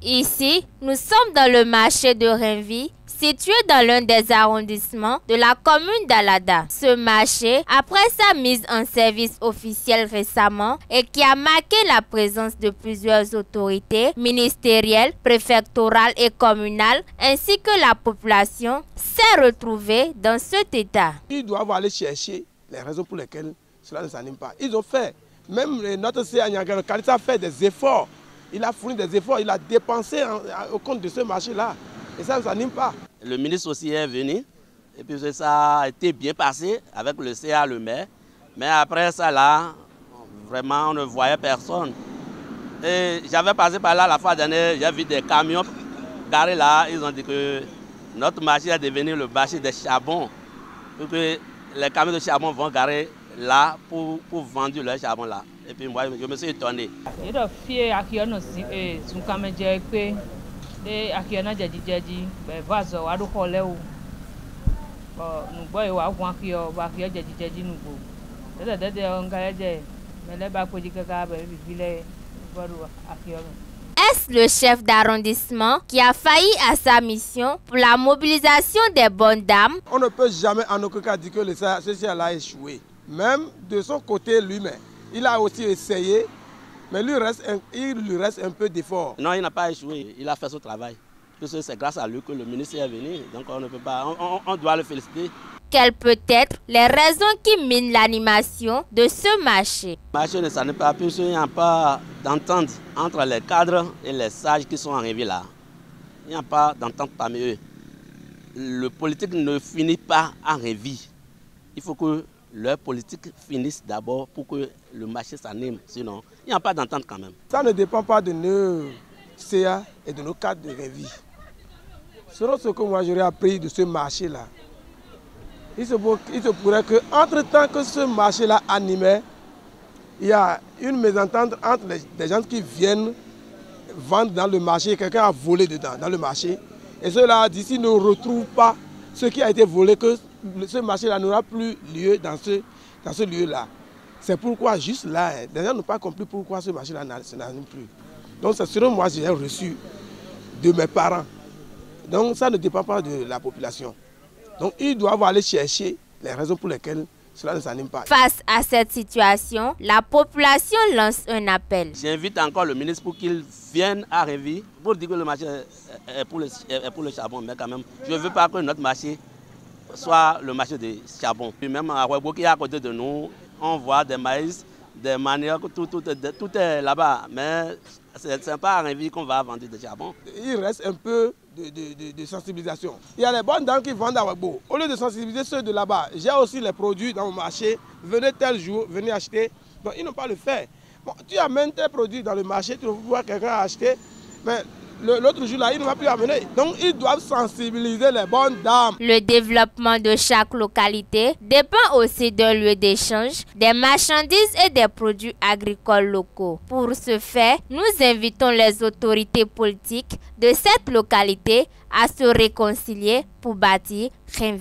Ici, nous sommes dans le marché de Renvi, situé dans l'un des arrondissements de la commune d'Alada. Ce marché, après sa mise en service officielle récemment et qui a marqué la présence de plusieurs autorités ministérielles, préfectorales et communales, ainsi que la population, s'est retrouvée dans cet état. Ils doivent aller chercher les raisons pour lesquelles cela ne s'anime pas. Ils ont fait, même notre CA Niagara a fait des efforts. Il a fourni des efforts, il a dépensé au compte de ce marché-là. Et ça ne s'anime pas. Le ministre aussi est venu. Et puis ça a été bien passé avec le CA, le maire. Mais après ça, là, vraiment, on ne voyait personne. Et j'avais passé par là la fois dernière, j'ai vu des camions garés là. Ils ont dit que notre marché est devenu le marché des charbons. Que les camions de charbon vont garer là pour vendre leur charbon là. Et puis moi, je me suis étonné. Est-ce le chef d'arrondissement qui a failli à sa mission pour la mobilisation des bonnes dames? On ne peut jamais en aucun cas dire que le CCA a échoué. Même de son côté lui-même, il a aussi essayé, mais il lui reste un peu d'effort. Non, il n'a pas échoué, il a fait son travail. C'est grâce à lui que le ministre est venu, donc on ne peut pas, on doit le féliciter. Quelles peuvent être les raisons qui minent l'animation de ce marché? Le marché ne s'anime pas puisqu'il n'y a pas d'entente entre les cadres et les sages qui sont arrivés là. Il n'y a pas d'entente parmi eux. Le politique ne finit pas en Renvi. Il faut que leur politique finisse d'abord pour que le marché s'anime. Sinon, il n'y a pas d'entente quand même. Ça ne dépend pas de nos CA et de nos cadres de Renvi. Selon ce que moi j'aurais appris de ce marché-là, il se pourrait qu'entre-temps que ce marché-là animait, il y a une mésentente entre les gens qui viennent vendre dans le marché, quelqu'un a volé dedans, dans le marché, et ceux-là, d'ici, ne retrouvent pas ce qui a été volé, que ce marché-là n'aura plus lieu dans ce lieu-là. C'est pourquoi, juste là, les gens n'ont pas compris pourquoi ce marché-là ne s'anime plus. Donc, c'est selon moi, j'ai reçu de mes parents. Donc, ça ne dépend pas de la population. Donc, ils doivent aller chercher les raisons pour lesquelles cela ne s'anime pas. Face à cette situation, la population lance un appel. J'invite encore le ministre pour qu'il vienne à Renvi pour dire que le marché est pour le charbon. Mais quand même, je ne veux pas que notre marché soit le marché des charbons. Puis même à Ouebo, qui est à côté de nous, on voit des maïs, des maniocs, tout est là-bas. Mais ce n'est pas à Renvi qu'on va vendre des charbons. Il reste un peu de sensibilisation. Il y a les bonnes dames qui vendent à Ouebo. Au lieu de sensibiliser ceux de là-bas, j'ai aussi les produits dans mon marché. Venez tel jour, venez acheter. Donc ils n'ont pas le fait. Bon, tu amènes tes produits dans le marché, tu vas voir quelqu'un acheter. Mais l'autre jour là, il ne va plus amener. Donc ils doivent sensibiliser les bonnes dames. Le développement de chaque localité dépend aussi d'un lieu d'échange, des marchandises et des produits agricoles locaux. Pour ce faire, nous invitons les autorités politiques de cette localité à se réconcilier pour bâtir Renvi.